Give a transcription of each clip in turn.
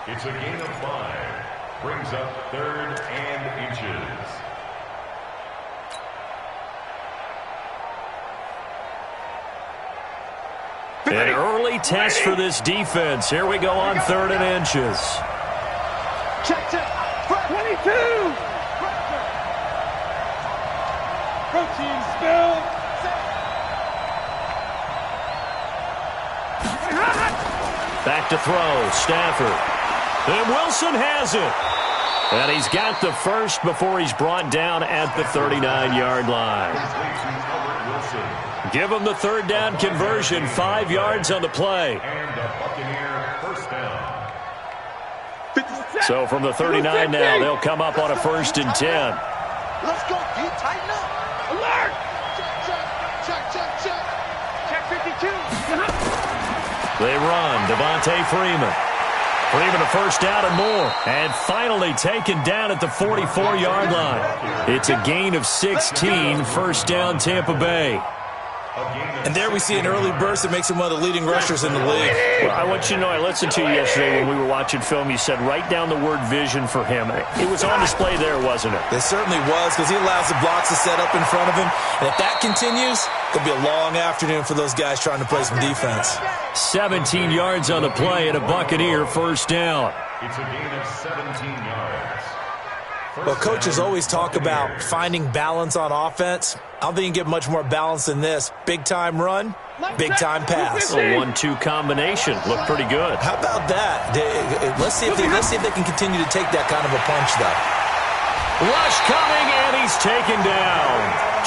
It's a gain of 5. Brings up 3rd and inches. An early test for this defense. Here we go on 3rd and inches. Check. 22. Protein spill. Back to throw. Stafford. And Wilson has it. And he's got the first before he's brought down at the 39-yard line. Give him the 3rd down conversion. 5 yards on the play. And a Buccaneer first down. So from the 39 now, they'll come up on a 1st and 10. Let's go, D. Tighten up. Alert. Check 52. They run. Devontae Freeman. Freeman a 1st down and more. And finally taken down at the 44-yard line. It's a gain of 16. 1st down, Tampa Bay. And there we see an early burst that makes him one of the leading rushers in the league. Well, I want you to know, I listened to you yesterday when we were watching film. You said write down the word vision for him. It was on display there, wasn't it? It certainly was, because he allows the blocks to set up in front of him. And if that continues, it'll be a long afternoon for those guys trying to play some defense. 17 yards on the play and a Buccaneer 1st down. It's a gain of 17 yards. Well, coaches always talk about finding balance on offense. I don't think you can get much more balance than this. Big-time run, big-time pass. A 1-2 combination. Looked pretty good. How about that? Let's see if they can continue to take that kind of a punch, though. Rush coming, and he's taken down.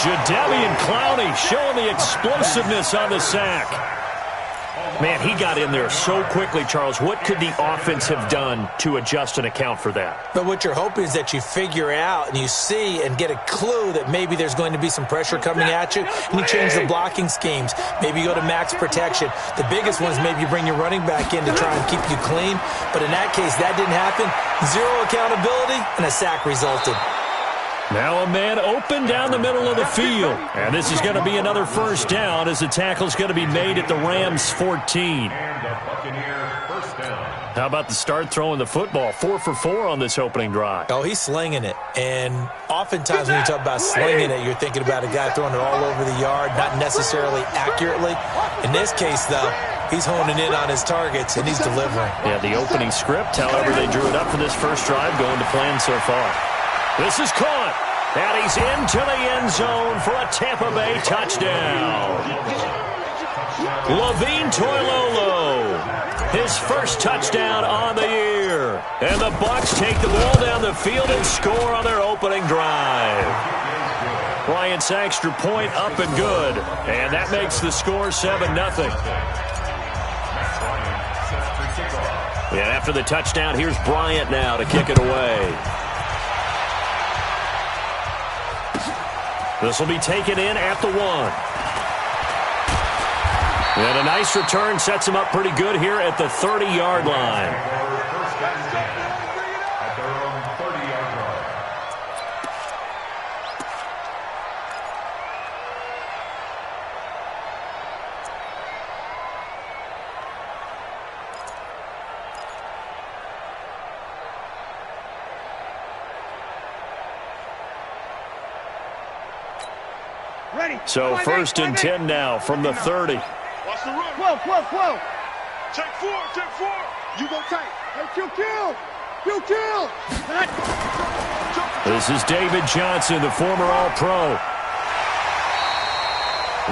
Jadeveon Clowney showing the explosiveness on the sack. Man, he got in there so quickly, Charles. What could the offense have done to adjust and account for that? But what you're hoping is that you figure out and you see and get a clue that maybe there's going to be some pressure coming at you, and you change the blocking schemes. Maybe you go to max protection. The biggest one is maybe you bring your running back in to try and keep you clean. But in that case, that didn't happen. 0 accountability, and a sack resulted. Now a man open down the middle of the field. And this is going to be another 1st down as the tackle's going to be made at the Rams 14. And a Buccaneer first down. How about the start throwing the football? 4 for 4 on this opening drive. Oh, he's slinging it. And oftentimes when you talk about slinging it, you're thinking about a guy throwing it all over the yard, not necessarily accurately. In this case, though, he's honing in on his targets, and he's delivering. Yeah, the opening script, however they drew it up for this first drive, going to plan so far. This is caught, and he's into the end zone for a Tampa Bay touchdown. Levine Toilolo, his first touchdown on the year. And the Bucs take the ball down the field and score on their opening drive. Bryant's extra point up and good, and that makes the score 7-0. And after the touchdown, here's Bryant now to kick it away. This will be taken in at the 1. And a nice return sets him up pretty good here at the 30-yard line. At their own 30-yard line. So 1st and 10 now from the 30. Watch the run. Whoa. Check 4. You go tight. Hey, kill. This is David Johnson, the former All-Pro.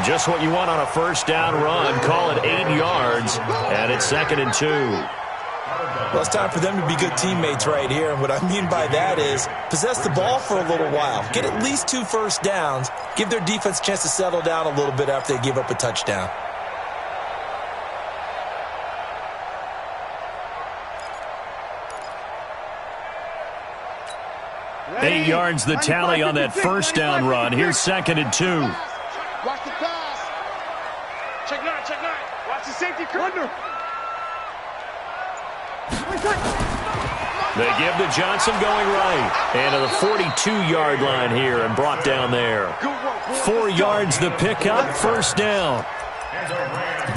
Just what you want on a 1st down run. Call it 8 yards, and it's 2nd and 2. Well, it's time for them to be good teammates right here. And what I mean by that is possess the ball for a little while. Get at least 2 first downs. Give their defense a chance to settle down a little bit after they give up a touchdown. Ready? 8 yards the tally on that 1st down run. Here's 2nd and 2. Watch the pass. Check 9. Watch the safety corner. They give to Johnson going right. And to the 42-yard line here and brought down there. 4 yards the pickup, 1st down.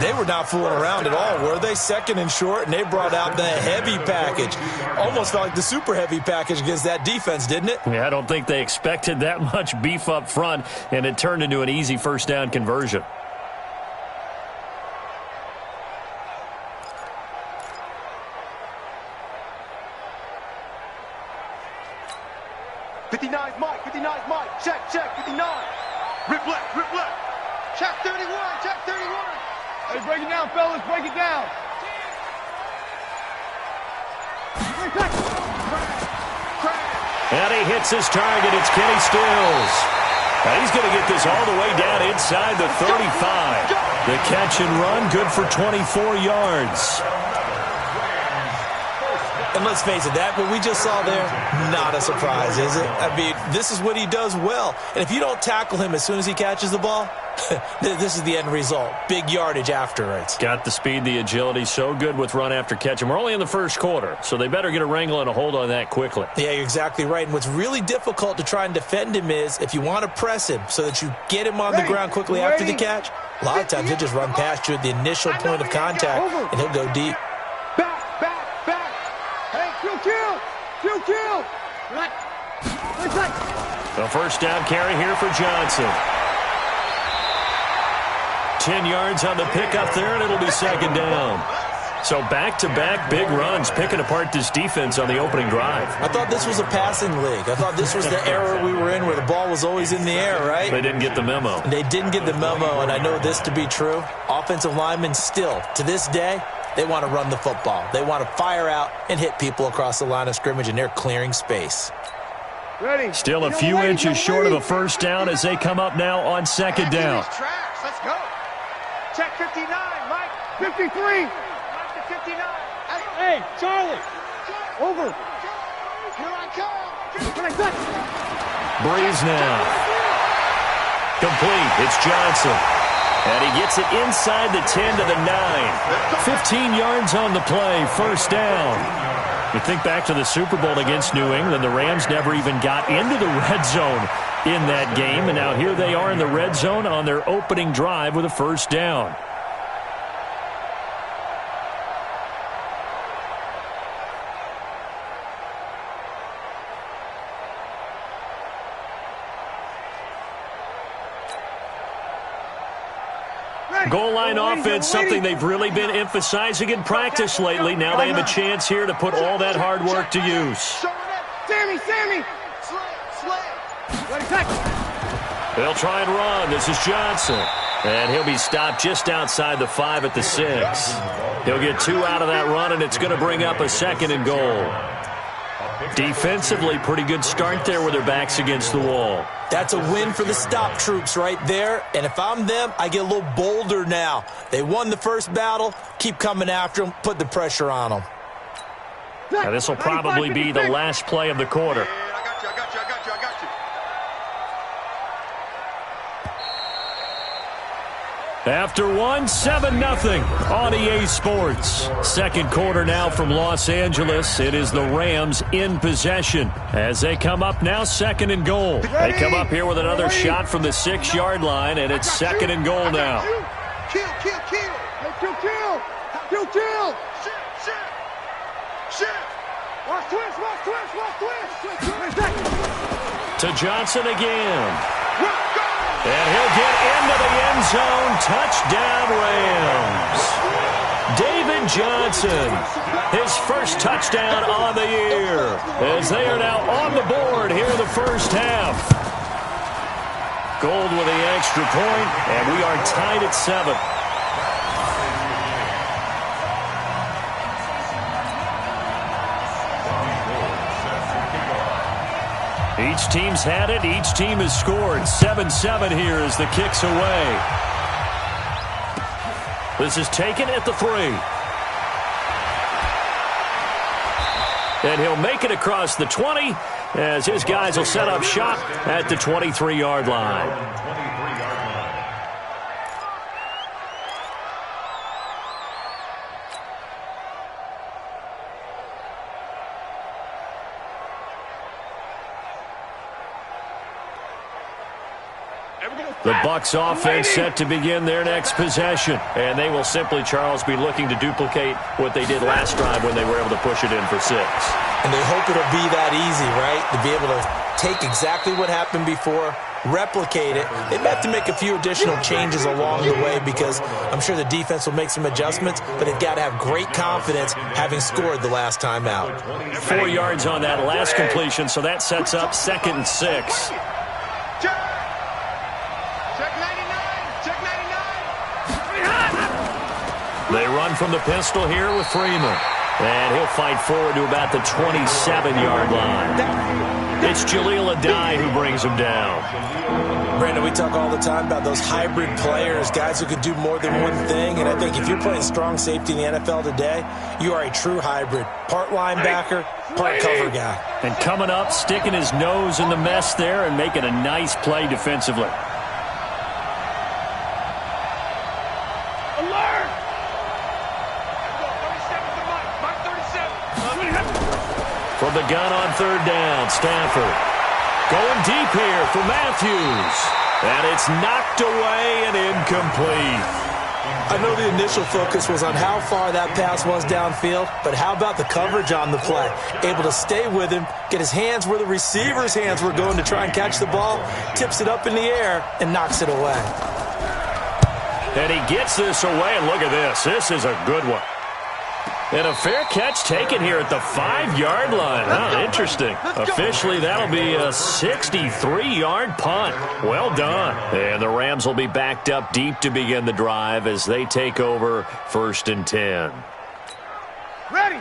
They were not fooling around at all, were they? Second and short, and they brought out the heavy package. Almost felt like the super heavy package against that defense, didn't it? Yeah, I don't think they expected that much beef up front, and it turned into an easy first down conversion. Mike, 59's Mike. Check, 59. Rip left. Check 31. Hey, break it down, fellas, break it down. And he hits his target. It's Kenny Stills. Now he's going to get this all the way down inside the 35. The catch and run, good for 24 yards. And let's face it, that what we just saw there, not a surprise, is it? I mean, this is what he does well. And if you don't tackle him as soon as he catches the ball, this is the end result. Big yardage afterwards. Got the speed, the agility, so good with run after catch. And we're only in the first quarter, so they better get a wrangle and a hold on that quickly. Yeah, you're exactly right. And what's really difficult to try and defend him is if you want to press him so that you get him on the ground quickly after the catch, a lot of times he'll just run past you at the initial point of contact, and he'll go deep. Kill. The first down carry here for Johnson. 10 yards on the pickup there, and it'll be second down. So back-to-back big runs, picking apart this defense on the opening drive. I thought this was a passing league. I thought this was the era we were in where the ball was always in the air, right? They didn't get the memo. They didn't get the memo, and I know this to be true. Offensive linemen still, to this day, they want to run the football. They want to fire out and hit people across the line of scrimmage, and they're clearing space. Ready. Still a few inches short of a first down as they come up now on second down. Let's go. Check 59, Mike. 53. Mike to 59. Hey, Charlie. Over. Here I come. Breeze now. Complete. It's Johnson. And he gets it inside the 10 to the 9. 15 yards on the play. First down. You think back to the Super Bowl against New England. The Rams never even got into the red zone in that game. And now here they are in the red zone on their opening drive with a first down. Goal line offense, something they've really been emphasizing in practice lately. Now they have a chance here to put all that hard work to use. Sammy! They'll try and run. This is Johnson. And he'll be stopped just outside the 5 at the 6. He'll get 2 out of that run, and it's going to bring up a second and goal. Defensively, pretty good start there with their backs against the wall. That's a win for the stop troops right there. And if I'm them, I get a little bolder now. They won the first battle. Keep coming after them. Put the pressure on them. Now, this will probably be the last play of the quarter. I got you. After one, 7-0 on EA Sports. Second quarter now from Los Angeles. It is the Rams in possession as they come up now second and goal. They come up here with another shot from the 6-yard line, and it's second and goal now. Kill. Shit. Watch twist. To Johnson again. And he'll get into the end zone. Touchdown, Rams. David Johnson, his first touchdown on the year, as they are now on the board here in the first half. Gold with the extra point, and we are tied at 7. Each team's had it. Each team has scored. 7-7 here as the kick's away. This is taken at the 3. And he'll make it across the 20 as his guys will set up shop at the 23-yard line. The Bucs offense set to begin their next possession. And they will simply, Charles, be looking to duplicate what they did last drive when they were able to push it in for 6. And they hope it'll be that easy, right? To be able to take exactly what happened before, replicate it. They may have to make a few additional changes along the way because I'm sure the defense will make some adjustments, but they've got to have great confidence having scored the last time out. 4 yards on that last completion, so that sets up 2nd and 6. They run from the pistol here with Freeman. And he'll fight forward to about the 27-yard line. It's Jaleel Adai who brings him down. Brandon, we talk all the time about those hybrid players, guys who could do more than one thing. And I think if you're playing strong safety in the NFL today, you are a true hybrid. Part linebacker, part cover guy. And coming up, sticking his nose in the mess there and making a nice play defensively. From the gun on 3rd down, Stafford going deep here for Matthews. And it's knocked away and incomplete. I know the initial focus was on how far that pass was downfield, but how about the coverage on the play? Able to stay with him, get his hands where the receiver's hands were going to try and catch the ball, tips it up in the air, and knocks it away. And he gets this away, and look at this. This is a good one. And a fair catch taken here at the 5-yard line. Huh, interesting. Officially, that'll be a 63-yard punt. Well done. And the Rams will be backed up deep to begin the drive as they take over 1st and 10.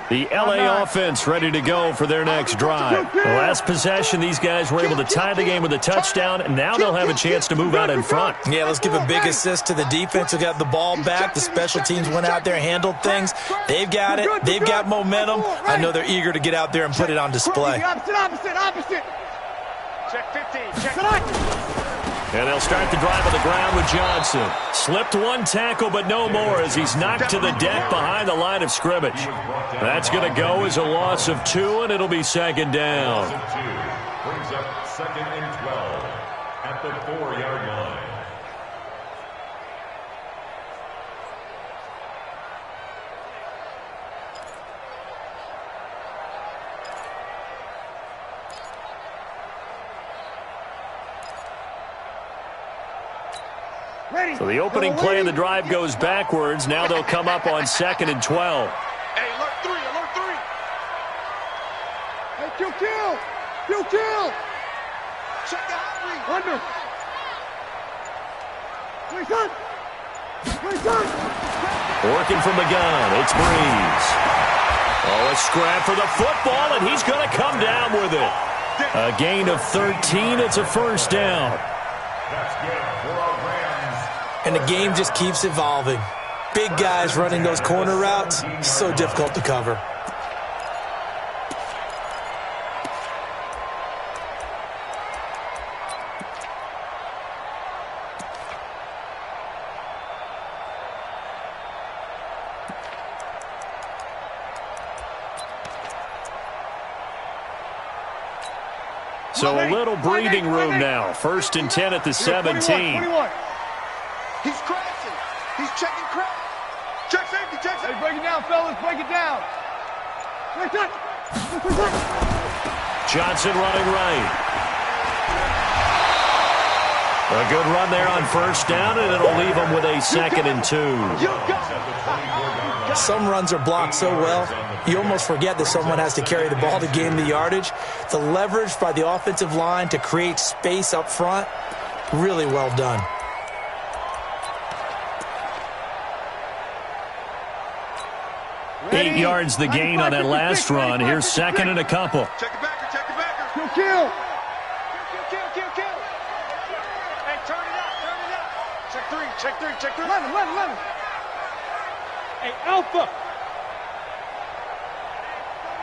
The L.A. offense ready to go for their next drive. The last possession, these guys were able to tie the game with a touchdown, and now they'll have a chance to move out in front. Yeah, let's give a big assist to the defense who got the ball back. The special teams went out there, handled things. They've got it. They've got momentum. I know they're eager to get out there and put it on display. Opposite. Check 15. Check. And they'll start the drive on the ground with Johnson. Slipped one tackle, but no more as he's knocked to the deck behind the line of scrimmage. That's going to go as a loss of 2, and it'll be 2nd down. Brings up 2nd and 12 at the 4-yard line. So the opening play of the drive goes backwards. Now they'll come up on 2nd and 12. Hey, alert 3, alert 3. Hey, kill. Check the hot read. Under. Working from the gun, it's Breeze. Oh, a scrap for the football, and he's going to come down with it. A gain of 13, it's a 1st down. That's good for our Rams. And the game just keeps evolving. Big guys running those corner routes, so difficult to cover. So a little breathing room now. 1st and 10 at the 17. 21. He's crashing. He's checking crash. Check safety. Hey, break it down, fellas. Break it down. Johnson running right. A good run there on 1st down, and it'll leave him with a 2nd and 2. Some runs are blocked so well, you almost forget that someone has to carry the ball to gain the yardage. The leverage by the offensive line to create space up front, really well done. Ready. 8 yards the gain on that last run. Here's 2nd and a couple. Check the backer. Kill. Hey, turn it up. Check 3. 11. Hey, Alpha.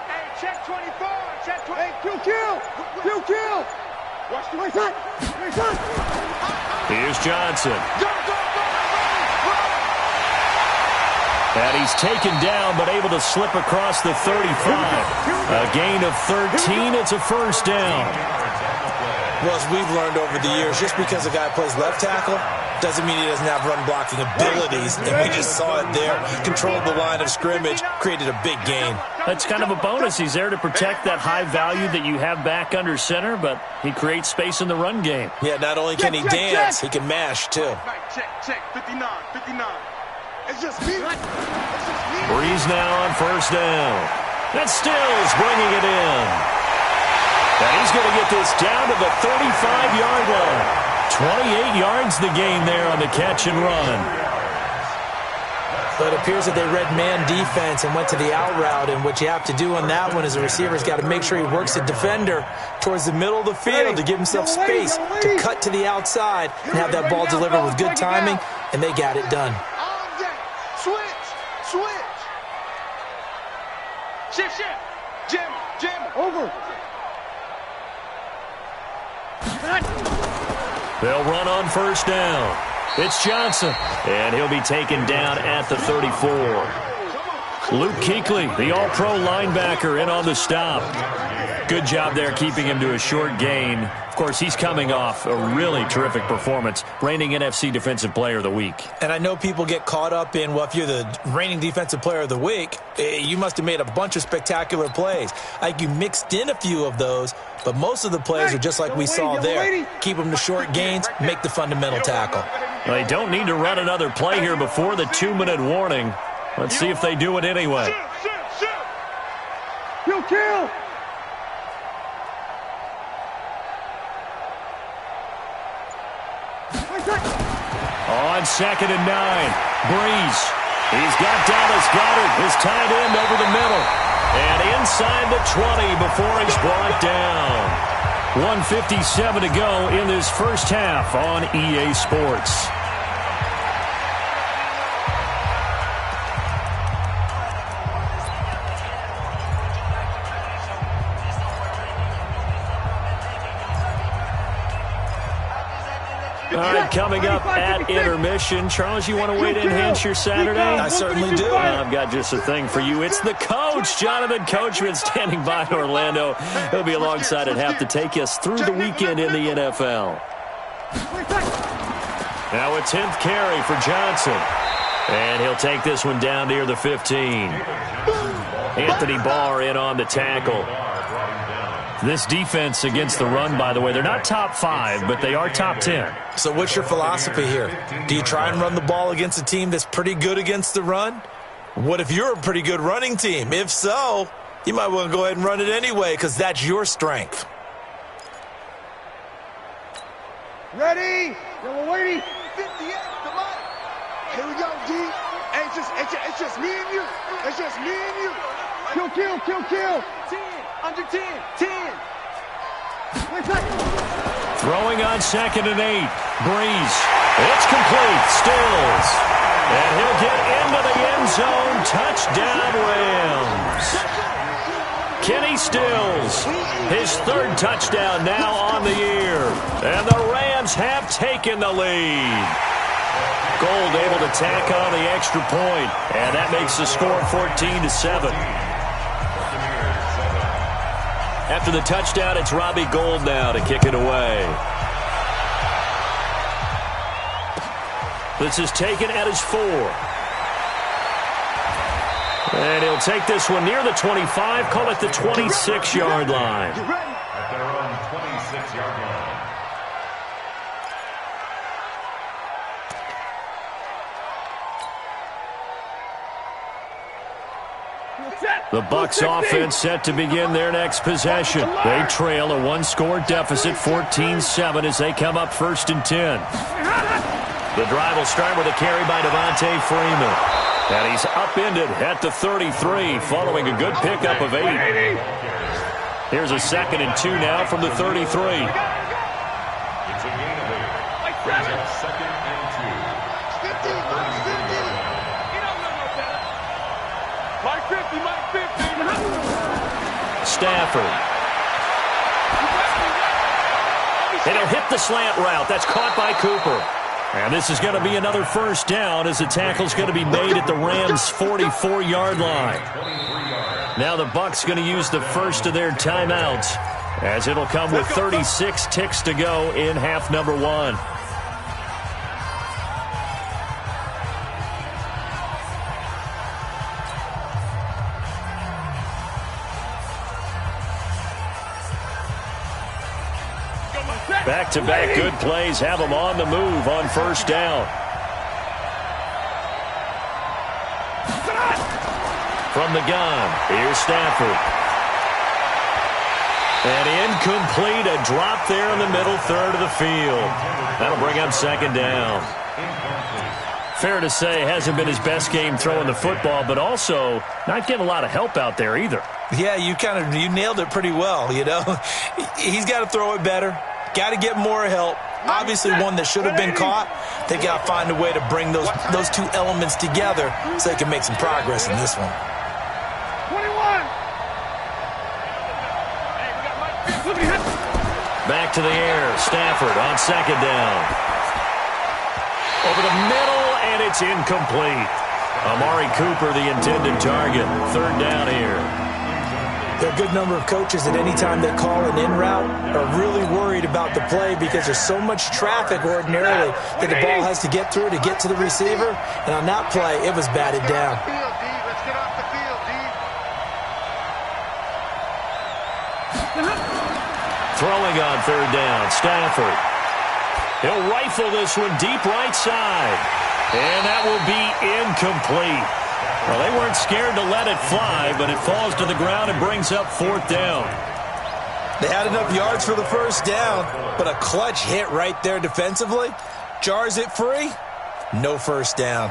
Hey, check 24. Check 20. Hey, kill. Watch the way side. Here's Johnson. Go. And he's taken down, but able to slip across the 35. A gain of 13. It's a 1st down. Well, as we've learned over the years, just because a guy plays left tackle doesn't mean he doesn't have run-blocking abilities, and we just saw it there. Controlled the line of scrimmage, created a big gain. That's kind of a bonus. He's there to protect that high value that you have back under center, but he creates space in the run game. Yeah, not only can he dance, he can mash, too. Check, 59. It's just me. Breeze now on first down. That's Stills bringing it in. And he's going to get this down to the 35-yard line. 28 yards the gain there on the catch and run. But it appears that they read man defense and went to the out route, and what you have to do on that one is a receiver's got to make sure he works the defender towards the middle of the field to give himself space to cut to the outside and have that ball delivered with good timing, and they got it done. Switch. Shift. Jam. Over. They'll run on first down. It's Johnson, and he'll be taken down at the 34. Luke Kuechly, the all-pro linebacker, in on the stop. Good job there keeping him to a short gain. Of course, he's coming off a really terrific performance, reigning NFC Defensive Player of the Week. And I know people get caught up in, well, if you're the reigning Defensive Player of the Week, you must have made a bunch of spectacular plays. Like you mixed in a few of those, but most of the plays are just like we saw there. Keep them to short gains, make the fundamental tackle. They don't need to run another play here before the 2-minute warning. Let's see if they do it anyway. Kill. On 2nd and 9, Breeze. He's got Dallas Goedert, his tight end, over the middle. And inside the 20 before he's brought down. 1:57 to go in this first half on EA Sports. All right, coming up at intermission. Charles, you want to wait to enhance your Saturday? I certainly do. I've got just a thing for you. It's the coach, Jonathan Coachman, standing by in Orlando. He'll be alongside at half to take us through the weekend in the NFL. Now a 10th carry for Johnson. And he'll take this one down near the 15. Anthony Barr in on the tackle. This defense against the run, by the way, they're not top 5, but they are top 10. So what's your philosophy here? Do you try and run the ball against a team that's pretty good against the run? What if you're a pretty good running team? If so, you might want to go ahead and run it anyway because that's your strength. Ready? Yellow lady. 58, come on. Here we go, D. Hey, it's just me and you. It's just me and you. Kill. 10, under 10. Throwing on 2nd and 8. Breeze. It's complete. Stills. And he'll get into the end zone. Touchdown, Rams. Kenny Stills. His 3rd touchdown now on the year. And the Rams have taken the lead. Gold able to tack on the extra point. And that makes the score 14-7. After the touchdown, it's Robbie Gould now to kick it away. This is taken at his 4. And he'll take this one near the 25, call it the 26-yard line. At their own 26-yard line. The Bucs offense set to begin their next possession. They trail a 1-score deficit, 14-7, as they come up 1st and 10. The drive will start with a carry by Devontae Freeman. And he's upended at the 33, following a good pickup of 8. Here's a 2nd and 2 now from the 33. It's a gain of 8. Brings up 2nd and 2. 50. You don't know no better. Mike 50. Stafford. And he'll hit the slant route. That's caught by Cooper. And this is going to be another 1st down as the tackle's going to be made at the Rams' 44-yard line. Now the Bucs going to use the first of their timeouts as it'll come with 36 ticks to go in half number 1. Back-to-back good plays have them on the move on first down. From the gun, here's Stafford. And incomplete, a drop there in the middle third of the field. That'll bring up second down. Fair to say, hasn't been his best game throwing the football, but also not getting a lot of help out there either. Yeah, you nailed it pretty well, you know. He's got to throw it better. Got to get more help. Obviously one that should have been caught. They got to find a way to bring those two elements together so they can make some progress in this one. 21. Back to the air. Stafford on second down. Over the middle, and it's incomplete. Amari Cooper, the intended target. Third down here. There are a good number of coaches at any time they call an in route are really worried about the play because there's so much traffic ordinarily that the ball has to get through to get to the receiver. And on that play, it was batted down. Let's get off the field, D. Throwing on third down, Stafford. He'll rifle this one deep right side. And that will be incomplete. Well, they weren't scared to let it fly, but it falls to the ground and brings up fourth down. They had enough yards for the first down, but a clutch hit right there defensively. Jars it free, no first down.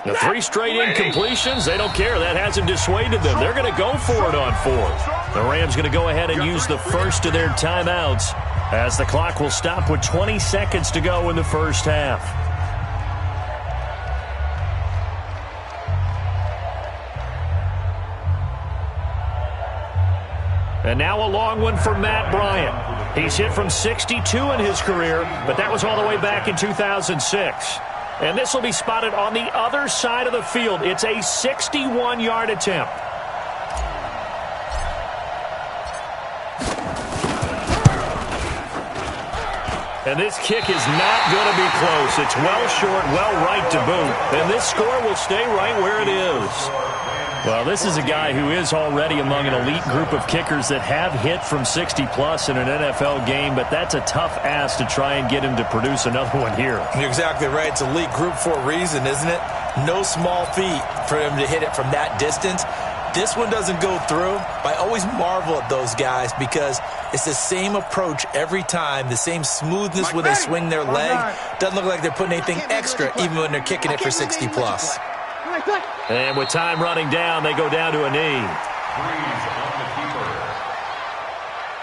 The 3 straight incompletions, they don't care. That hasn't dissuaded them. They're going to go for it on fourth. The Rams going to go ahead and use the first of their timeouts as the clock will stop with 20 seconds to go in the first half. And now a long one for Matt Bryant. He's hit from 62 in his career, but that was all the way back in 2006. And this will be spotted on the other side of the field. It's a 61-yard attempt. And this kick is not going to be close. It's well short, well right to boot. And this score will stay right where it is. Well, this is a guy who is already among an elite group of kickers that have hit from 60-plus in an NFL game, but that's a tough ask to try and get him to produce another one here. You're exactly right. It's elite group for a reason, isn't it? No small feat for him to hit it from that distance. This one doesn't go through. I always marvel at those guys because it's the same approach every time, the same smoothness when they swing their leg. Doesn't look like they're putting anything extra even when they're kicking it for 60-plus. And with time running down, they go down to a knee. Freeze on the keeper.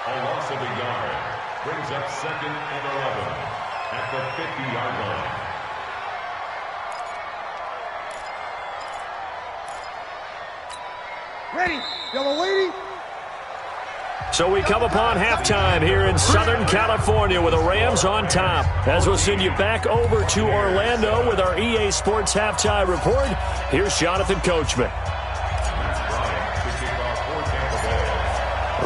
A loss of a yard brings up second and 11 at the 50-yard line. Ready, yellow lady. So we come upon halftime here in Southern California with the Rams on top. As we'll send you back over to Orlando with our EA Sports Halftime Report, here's Jonathan Coachman.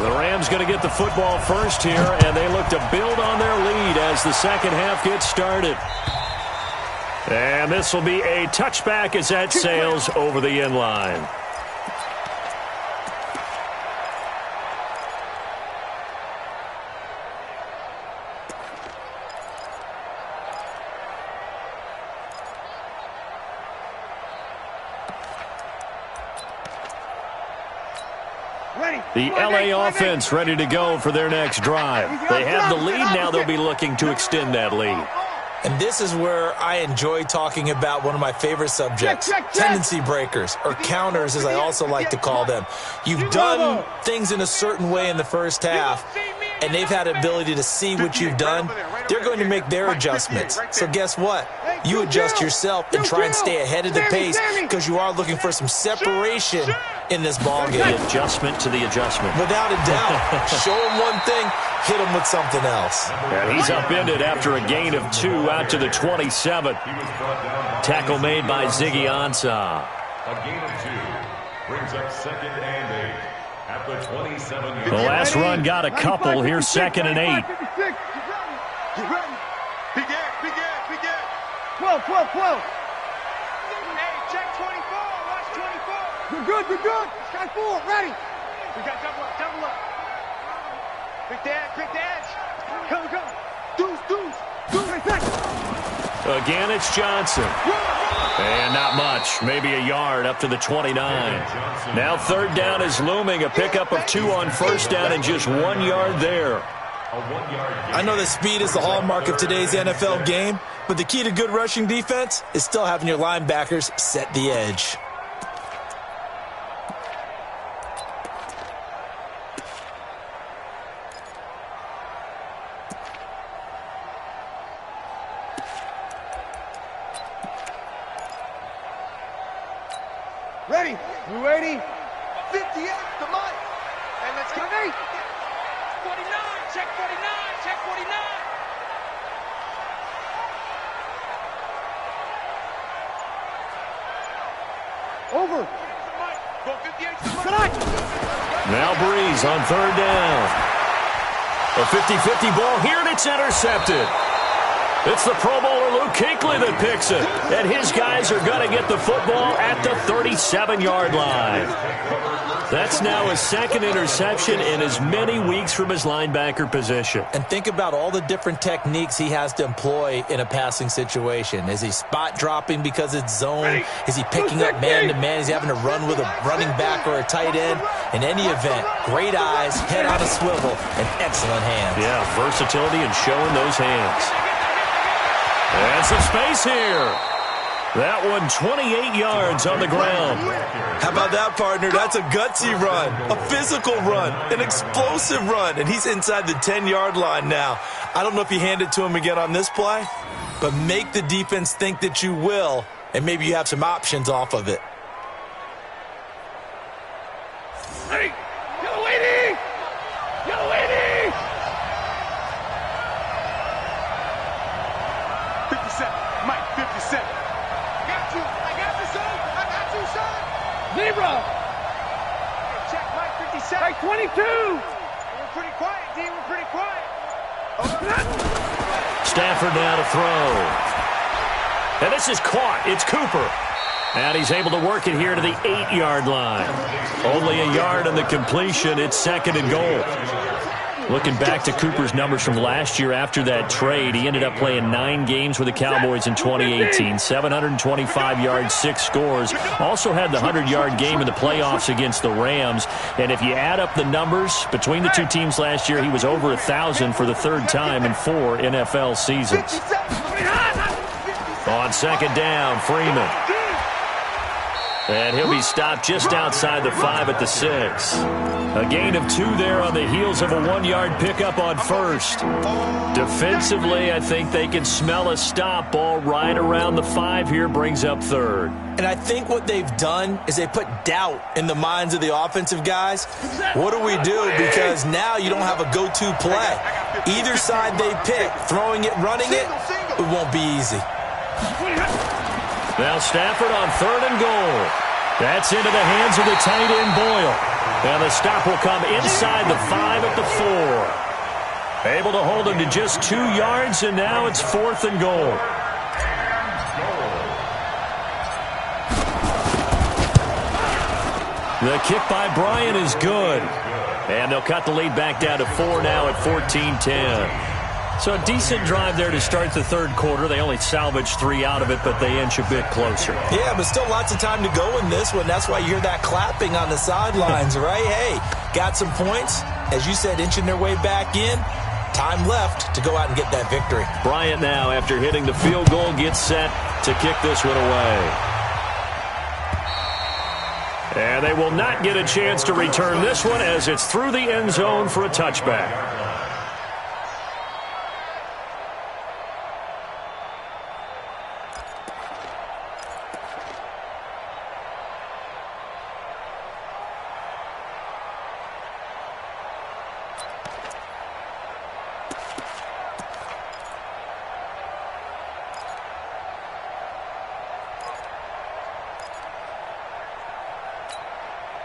The Rams going to get the football first here, and they look to build on their lead as the second half gets started. And this will be a touchback as that sails over the end line. The LA offense ready to go for their next drive. They have the lead. Now they'll be looking to extend that lead. And this is where I enjoy talking about one of my favorite subjects, tendency breakers, or counters as I also like to call them. You've done things in a certain way in the first half, and they've had the ability to see what you've done. They're going to make their adjustments. So guess what? You adjust yourself and try and stay ahead of the pace because you are looking for some separation in this ball game. The adjustment to the adjustment. Without a doubt. Show them one thing, hit them with something else. And he's upended after a gain of 2 out to the 27. Tackle made by Ziggy Ansah. A gain of 2 brings up 2nd and 8 at the 27. The last run got a couple. Here's 2nd and 8. Get ready. Big Ed. 12. Hey, check 24. Watch 24. Good. Sky full. Ready. We got double up. Quick dash. Come. Deuce. Again, it's Johnson. And not much. Maybe a yard up to the 29. Now 3rd down is looming. A pickup of 2 on 1st down and just 1 yard there. I know that speed is the hallmark of today's NFL game, but the key to good rushing defense is still having your linebackers set the edge. Ready. You ready? 58, the mic. And let's go. 49, check 49. Over. Go 58. Now Breeze on 3rd down. A 50-50 ball here, and it's intercepted. It's the Pro Bowler Luke Kuechly that picks it. And his guys are going to get the football at the 37-yard line. That's now his 2nd interception in as many weeks from his linebacker position. And think about all the different techniques he has to employ in a passing situation. Is he spot dropping because it's zone? Is he picking up man-to-man? Is he having to run with a running back or a tight end? In any event, great eyes, head on a swivel, and excellent hands. Yeah, versatility and showing those hands. And some space here. That one 28 yards on the ground. How about that, partner? That's a gutsy run, a physical run, an explosive run, and he's inside the 10-yard line now. I don't know if you hand it to him again on this play, but make the defense think that you will, and maybe you have some options off of it. Ready. Yellow 80. 57, Mike, 57. I got you, son. Zebra. Hey, check Mike, 57. Right, 22. We're pretty quiet, D. We're pretty quiet. Stafford now to throw. And this is caught. It's Cooper. And he's able to work it here to the 8-yard line. Only a yard on the completion. It's 2nd and goal. Looking back to Cooper's numbers from last year after that trade, he ended up playing 9 games with the Cowboys in 2018. 725 yards, 6 scores. Also had the 100-yard game in the playoffs against the Rams. And if you add up the numbers between the two teams last year, he was over 1,000 for the 3rd time in 4 NFL seasons. On 2nd down, Freeman. And he'll be stopped just outside the 5 at the 6. A gain of 2 there on the heels of a 1-yard pickup on first. Defensively, I think they can smell a stop. Ball right around the 5 here brings up 3rd. And I think what they've done is they put doubt in the minds of the offensive guys. What do we do? Because now you don't have a go-to play. Either side they pick, throwing it, running it, it won't be easy. Now Stafford on 3rd and goal. That's into the hands of the tight end Boyle. And the stop will come inside the 5 at the 4. Able to hold him to just 2 yards, and now it's 4th and goal. The kick by Bryant is good. And they'll cut the lead back down to 4 now at 14-10. So a decent drive there to start the 3rd quarter. They only salvaged 3 out of it, but they inch a bit closer. Yeah, but still lots of time to go in this one. That's why you hear that clapping on the sidelines, right? Hey, got some points. As you said, inching their way back in. Time left to go out and get that victory. Bryant now, after hitting the field goal, gets set to kick this one away. And they will not get a chance to return this one as it's through the end zone for a touchback.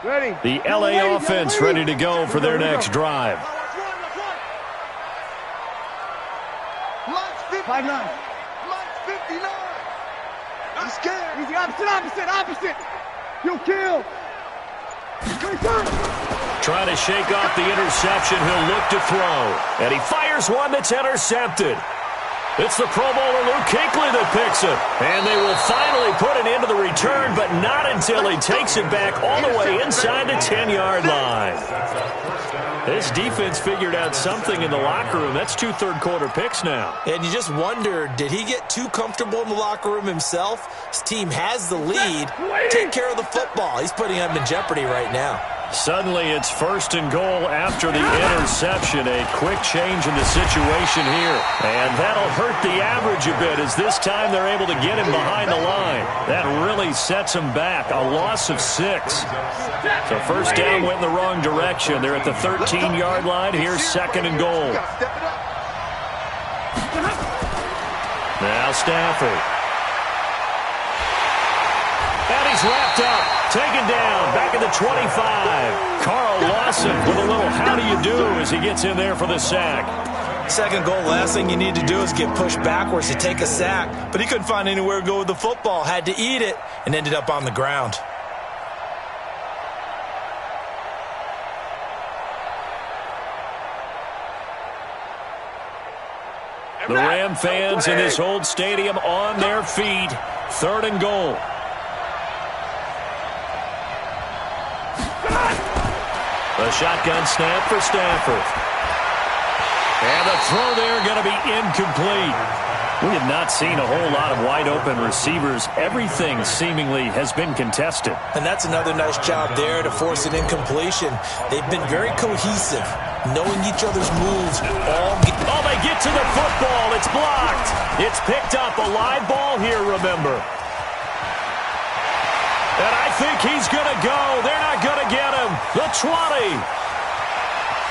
Ready. The LA offense ready to go for their next drive. Lunch 59. Lunch 59. I'm scared. Easy, opposite. You kill. Trying to shake off the interception. He'll look to throw. And he fires one that's intercepted. It's the Pro Bowler Luke Kuechly that picks it. And they will finally put it into the return, but not until he takes it back all the way inside the 10-yard line. This defense figured out something in the locker room. That's 2 third-quarter picks now. And you just wonder, did he get too comfortable in the locker room himself? His team has the lead. Take care of the football. He's putting them in jeopardy right now. Suddenly it's 1st and goal after the interception. A quick change in the situation here. And that'll hurt the average a bit as this time they're able to get him behind the line. That really sets him back. A loss of 6. So 1st down went in the wrong direction. They're at the 13-yard line. Here's 2nd and goal. Now Stafford. And he's wrapped up. Taken down, back at the 25. Carl Lawson with a little how do you do as he gets in there for the sack. 2nd goal, last thing you need to do is get pushed backwards to take a sack. But he couldn't find anywhere to go with the football. Had to eat it and ended up on the ground. The Ram fans in this old stadium on their feet. 3rd and goal. The shotgun snap for Stafford. And the throw there going to be incomplete. We have not seen a whole lot of wide-open receivers. Everything seemingly has been contested. And that's another nice job there to force an incompletion. They've been very cohesive, knowing each other's moves. Oh, they get to the football. It's blocked. It's picked up. A live ball here, remember. And I think he's going to go. They're not going to get him. The 20.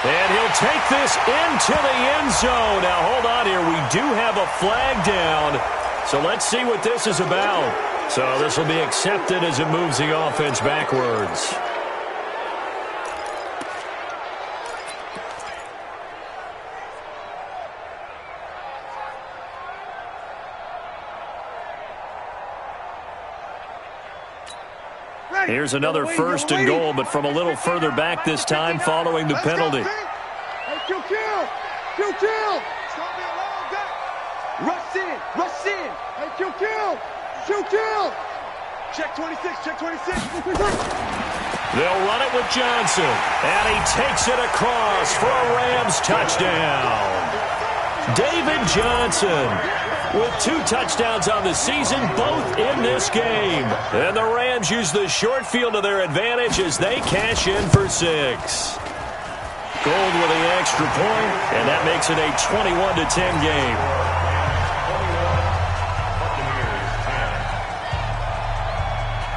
And he'll take this into the end zone. Now, hold on here. We do have a flag down. So let's see what this is about. So this will be accepted as it moves the offense backwards. Here's another 1st and goal, but from a little further back this time following the penalty. Hey, kill. It's going to be a long day. Rush in. Hey, kill. Check 26. They'll run it with Johnson, and he takes it across for a Rams touchdown. David Johnson with 2 touchdowns on the season, both in this game. And the Rams use the short field to their advantage as they cash in for 6. Gold with the extra point, and that makes it a 21-10 game.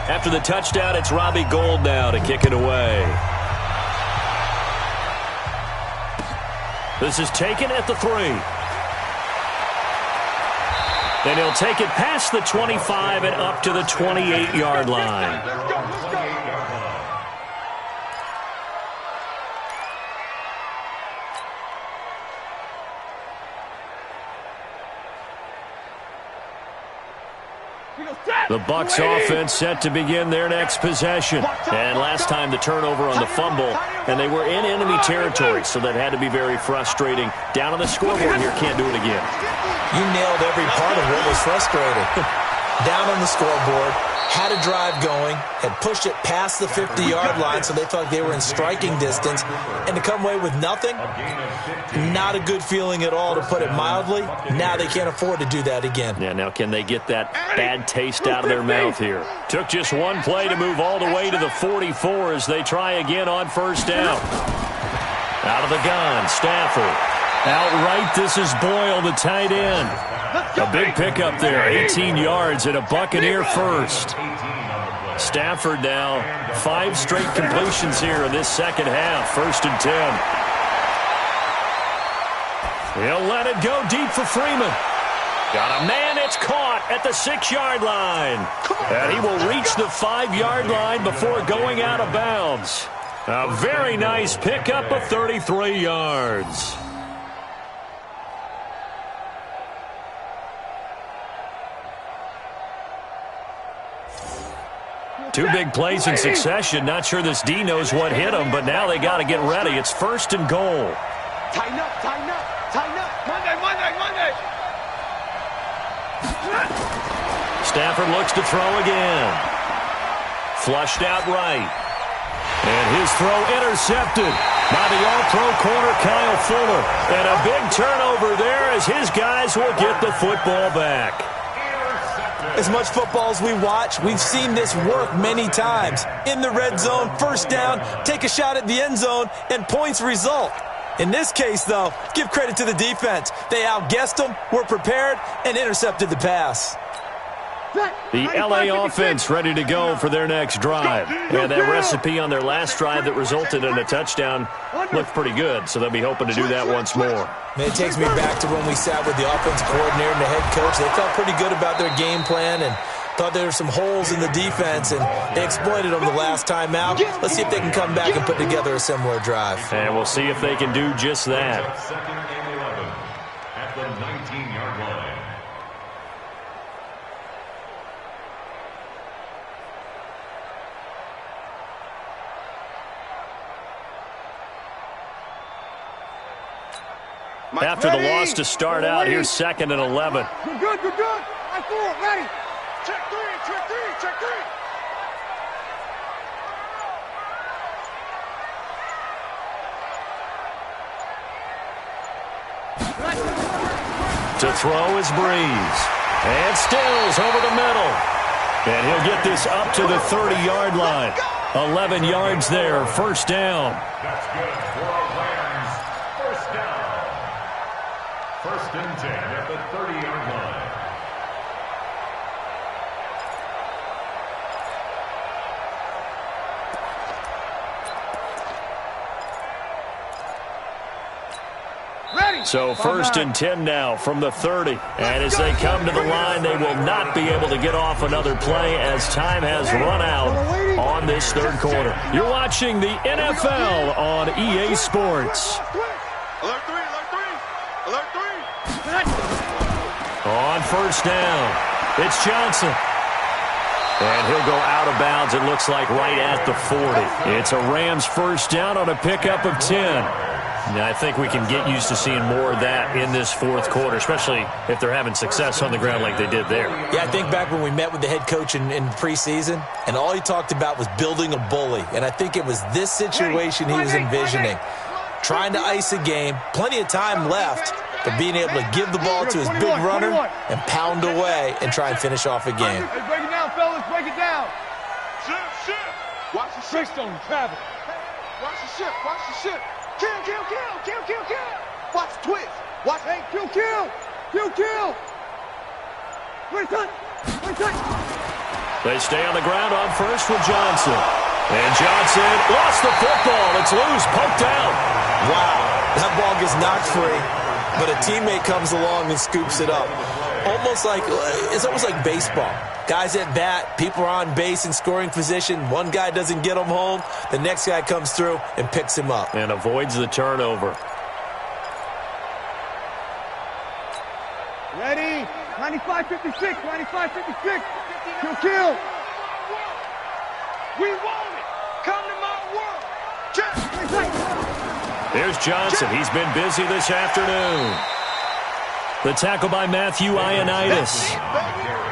After the touchdown, it's Robbie Gould now to kick it away. This is taken at the 3. And he'll take it past the 25 and up to the 28-yard line. The Bucs offense set to begin their next possession. And last time the turnover on the fumble, and they were in enemy territory, so that had to be very frustrating. Down on the scoreboard here, can't do it again. You nailed every part of what was frustrating. Down on the scoreboard, had a drive going, had pushed it past the 50-yard line, so they thought they were in striking distance, and to come away with nothing, not a good feeling at all, to put it mildly. Now they can't afford to do that again. Yeah, now can they get that bad taste out of their mouth here? Took just one play to move all the way to the 44 as they try again on first down. Out of the gun, Stafford. Outright, this is Boyle, the tight end. A big pickup there, 18 yards and a Buccaneer first. Stafford now, 5 straight completions here in this second half, 1st and 10. He'll let it go deep for Freeman. Got a man, it's caught at the 6-yard line. And he will reach the 5-yard line before going out of bounds. A very nice pickup of 33 yards. Two big plays in succession. Not sure this D knows what hit him, but now they got to get ready. It's 1st and goal. Tighten up, tighten up, tighten up. Monday. Stafford looks to throw again. Flushed out right. And his throw intercepted by the all-pro corner Kyle Fuller. And a big turnover there as his guys will get the football back. As much football as we watch, we've seen this work many times. In the red zone, first down, take a shot at the end zone, and points result. In this case, though, give credit to the defense. They outguessed them, were prepared, and intercepted the pass. The LA offense ready to go for their next drive. And that recipe on their last drive that resulted in a touchdown looked pretty good, so they'll be hoping to do that once more. Man, it takes me back to when we sat with the offensive coordinator and the head coach. They felt pretty good about their game plan and thought there were some holes in the defense, and they exploited them the last time out. Let's see if they can come back and put together a similar drive. And we'll see if they can do just that. 2nd and 11 at the 19-yard line. After the loss to start out, here's 2nd and 11. You're good. I threw it, ready. Check three. To throw is Breeze. And Stills over the middle. And he'll get this up to the 30-yard line. 11 yards there, 1st down. That's good for our Rams. 1st down. 1st and 10 at the 30-yard line. So 1st and 10 now from the 30. And as they come to the line, they will not be able to get off another play as time has run out on this 3rd quarter. You're watching the NFL on EA Sports. Alert three. On 1st down, it's Johnson. And he'll go out of bounds, it looks like, right at the 40. It's a Rams 1st down on a pickup of 10. Now, I think we can get used to seeing more of that in this 4th quarter, especially if they're having success on the ground like they did there. Yeah, I think back when we met with the head coach in preseason, and all he talked about was building a bully. And I think it was this situation he was envisioning. Trying to ice a game, plenty of time left, but being able to give the ball to his big runner and pound away and try and finish off a game. Hey, break it down, fellas. Break it down. Shift. Watch the shift. Stone, Travis. Watch the shift. Watch the shift. Kill. Watch the twist. Watch. Hey, kill. Wait, touch. They stay on the ground on first with Johnson. And Johnson lost the football. It's loose, poked out. Wow, that ball gets knocked free, but a teammate comes along and scoops it up. It's almost like baseball. Guys at bat, people are on base in scoring position. One guy doesn't get him home. The next guy comes through and picks him up. And avoids the turnover. Ready? 95-56. Kill. We want it. Come to my world. Here's Johnson. He's been busy this afternoon. The tackle by Matthew Ioannidis.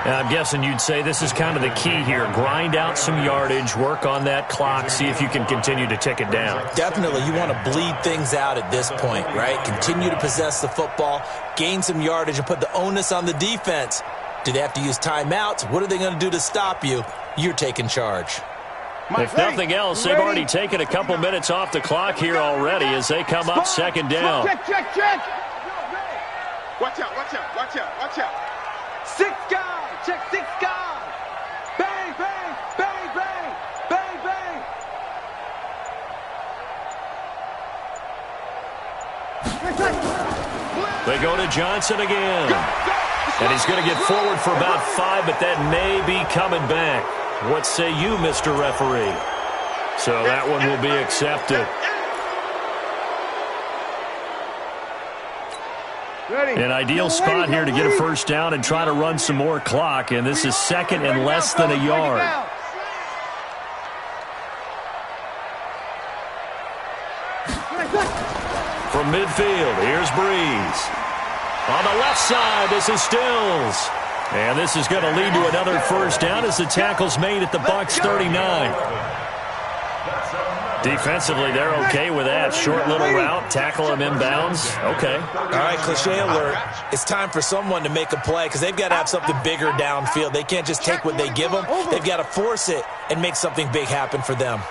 And I'm guessing you'd say this is kind of the key here. Grind out some yardage, work on that clock, see if you can continue to tick it down. Definitely, you want to bleed things out at this point, right? Continue to possess the football, gain some yardage, and put the onus on the defense. Do they have to use timeouts? What are they going to do to stop you? You're taking charge. If nothing else, they've already taken a couple minutes off the clock here already as they come up second down. Check. Watch out. 6 guys. Check 6 guys. Bang. They go to Johnson again. And he's going to get forward for about 5, but that may be coming back. What say you, Mr. Referee? So that one will be accepted. An ideal spot here to get a first down and try to run some more clock, and this is second and less than a yard. From midfield, here's Breeze. On the left side, this is Stills. And this is going to lead to another first down as the tackle's made at the Bucs 39. Defensively, they're okay with that. Short little route, tackle him inbounds. Okay. All right, cliche alert. It's time for someone to make a play because they've got to have something bigger downfield. They can't just take what they give them. They've got to force it and make something big happen for them.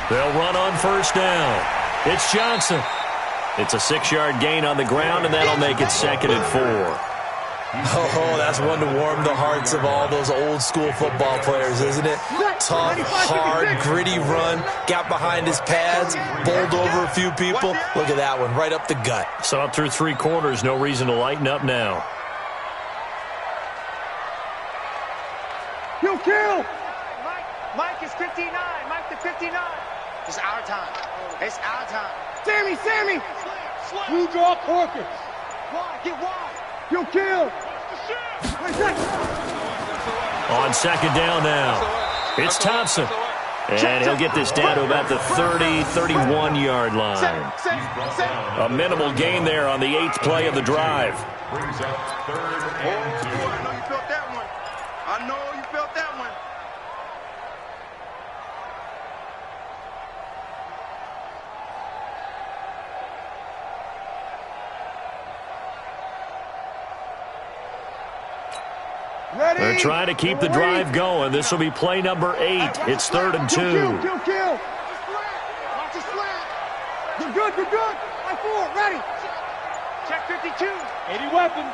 They'll run on first down. It's Johnson. It's a 6-yard gain on the ground, and that'll make it second and 4. Oh, that's one to warm the hearts of all those old-school football players, isn't it? Tough, hard, gritty run, got behind his pads, bowled over a few people. Look at that one, right up the gut. So up through 3 quarters, no reason to lighten up now. Kill. Mike is 59. Mike to 59. It's our time. Sammy. Blue draw Corkers. Wide. Get wide. Kill. On second down now, it's Thompson. And he'll get this down to about the 30-31-yard line. A minimal gain there on the 8th play of the drive. Brings up 3rd and 2. I know you felt that one. Ready? They're trying to keep the drive going. This will be play number 8. It's 3rd and 2. Kill. Watch the slant. You're good. Right forward. Ready. Check 52. 80 weapons.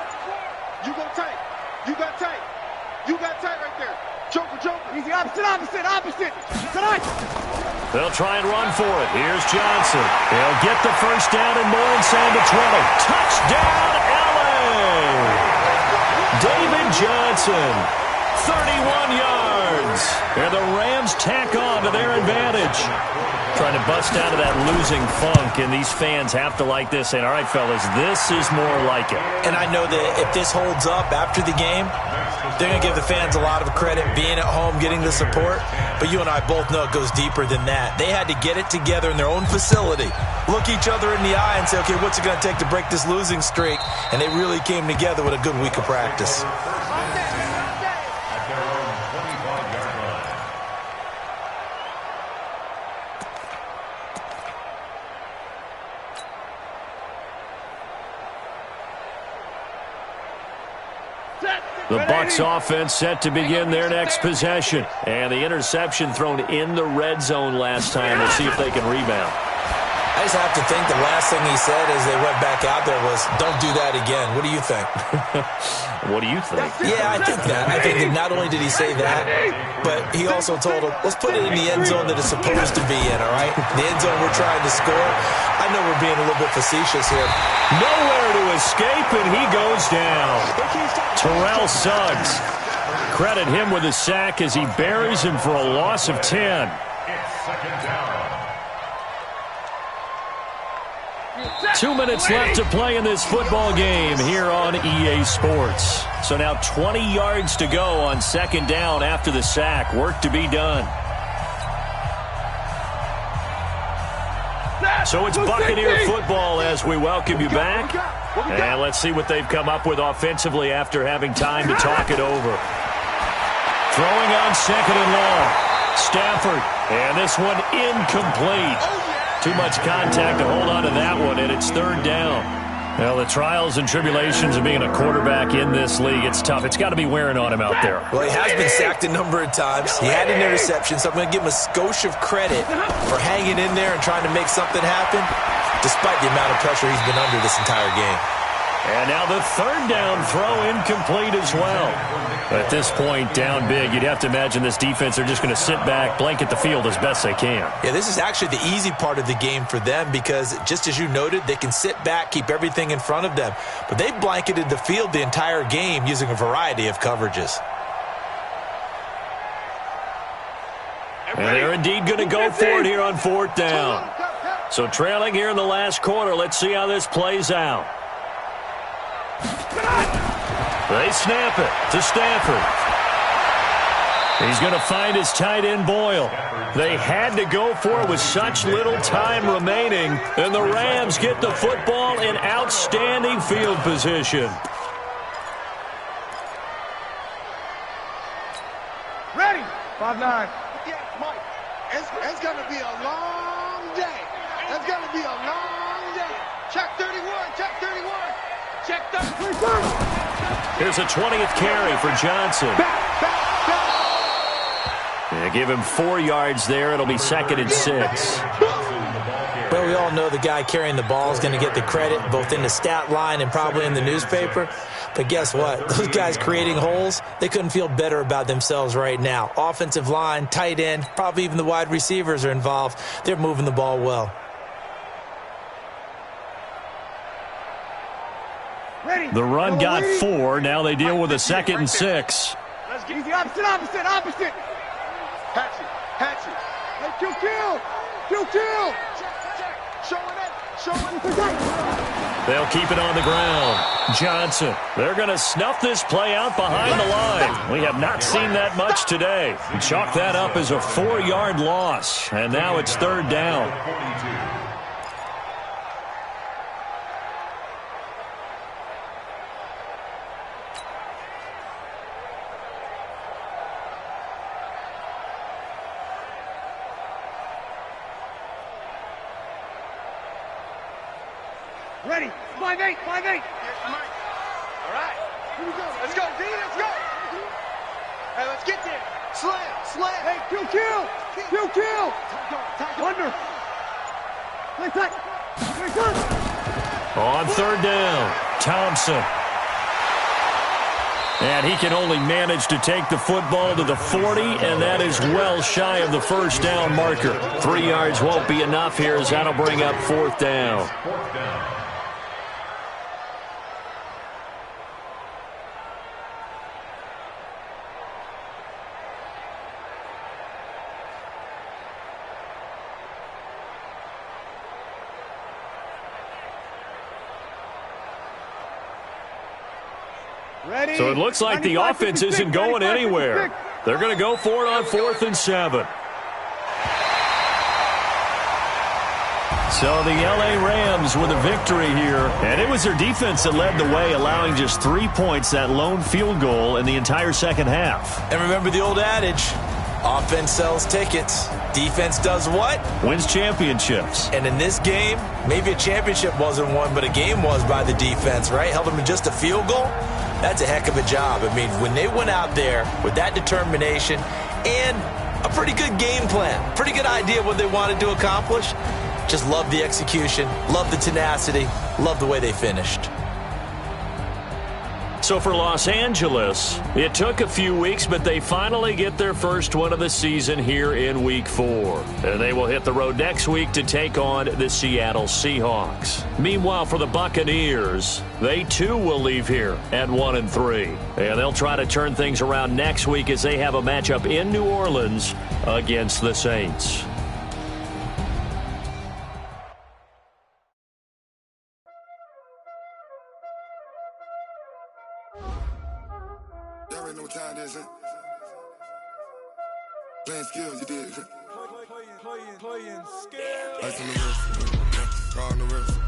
You go tight. You got tight right there. Joker. Easy, opposite. Tonight. They'll try and run for it. Here's Johnson. He'll get the first down and more inside the 20. Touchdown, LA! David Johnson. 31 yards. And the Rams tack on to their advantage. Trying to bust out of that losing funk, and these fans have to like this. And, all right, fellas, this is more like it. And I know that if this holds up after the game, they're going to give the fans a lot of credit being at home, getting the support. But you and I both know it goes deeper than that. They had to get it together in their own facility, look each other in the eye and say, okay, what's it going to take to break this losing streak? And they really came together with a good week of practice. The Bucs offense set to begin their next possession. And the interception thrown in the red zone last time. We'll see if they can rebound. I just have to think the last thing he said as they went back out there was, don't do that again. What do you think? What do you think? Yeah, I think that. I think that not only did he say that, but he also told him, let's put it in the end zone that it's supposed to be in, all right? The end zone we're trying to score. I know we're being a little bit facetious here. Nowhere to escape, and he goes down. Terrell Suggs. Credit him with a sack as he buries him for a loss of 10. It's second down. 2 minutes left to play in this football game here on EA Sports. So now 20 yards to go on second down after the sack. Work to be done. So it's Buccaneer football as we welcome you back. And let's see what they've come up with offensively after having time to talk it over. Throwing on second and long. Stafford. And this one incomplete. Too much contact to hold on to that one, and it's third down. Well, the trials and tribulations of being a quarterback in this league, it's tough. It's got to be wearing on him out there. Well, he has been sacked a number of times. He had an interception, so I'm going to give him a skosh of credit for hanging in there and trying to make something happen, despite the amount of pressure he's been under this entire game. And now the third down throw incomplete as well. At this point, down big, you'd have to imagine this defense are just going to sit back, blanket the field as best they can. Yeah, this is actually the easy part of the game for them because, just as you noted, they can sit back, keep everything in front of them. But they've blanketed the field the entire game using a variety of coverages. And they're indeed going to go for it here on fourth down. So trailing here in the last quarter, let's see how this plays out. They snap it to Stafford. He's going to find his tight end, Boyle. They had to go for it with such little time remaining, and the Rams get the football in outstanding field position. Ready? 5-9. Yeah, Mike, it's going to be a long day. It's going to be a long day. Check 31, check 31. Check 30. Here's a 20th carry for Johnson. Yeah, give him 4 yards there. It'll be second and 6. Well, we all know the guy carrying the ball is going to get the credit both in the stat line and probably in the newspaper. But guess what? Those guys creating holes, they couldn't feel better about themselves right now. Offensive line, tight end, probably even the wide receivers are involved. They're moving the ball well. The run got 4. Now they deal with a second and 6. Let's get easy. Opposite. Hatchet. Hey, kill. Showing it. They'll keep it on the ground. Johnson. They're going to snuff this play out behind the line. We have not seen that much today. Chalk that up as a 4-yard loss. And now it's third down. Ready? 5-8. Yes, Mike. All right. Here we go. Let's go, D. Let's go. Hey, let's get there. Slam. Hey, kill. Under. Play. On third down, Thompson. And he can only manage to take the football to the 40, and that is well shy of the first down marker. 3 yards won't be enough here as that'll bring up fourth down. So it looks like the offense isn't going anywhere. They're going to go for it on 4th and 7. So the L.A. Rams with a victory here. And it was their defense that led the way, allowing just 3 points, that lone field goal in the entire second half. And remember the old adage, offense sells tickets. Defense does what? Wins championships. And in this game, maybe a championship wasn't won, but a game was by the defense, right? Held them to just a field goal. That's a heck of a job. I mean, when they went out there with that determination and a pretty good game plan, pretty good idea what they wanted to accomplish, just love the execution, love the tenacity, love the way they finished. So for Los Angeles, it took a few weeks, but they finally get their first one of the season here in Week 4. And they will hit the road next week to take on the Seattle Seahawks. Meanwhile, for the Buccaneers, they too will leave here at 1-3. And they'll try to turn things around next week as they have a matchup in New Orleans against the Saints. Y'all already know what time it is, huh? Playing skills, you did. Playing skills. Ice on the wrist, car on the wrist.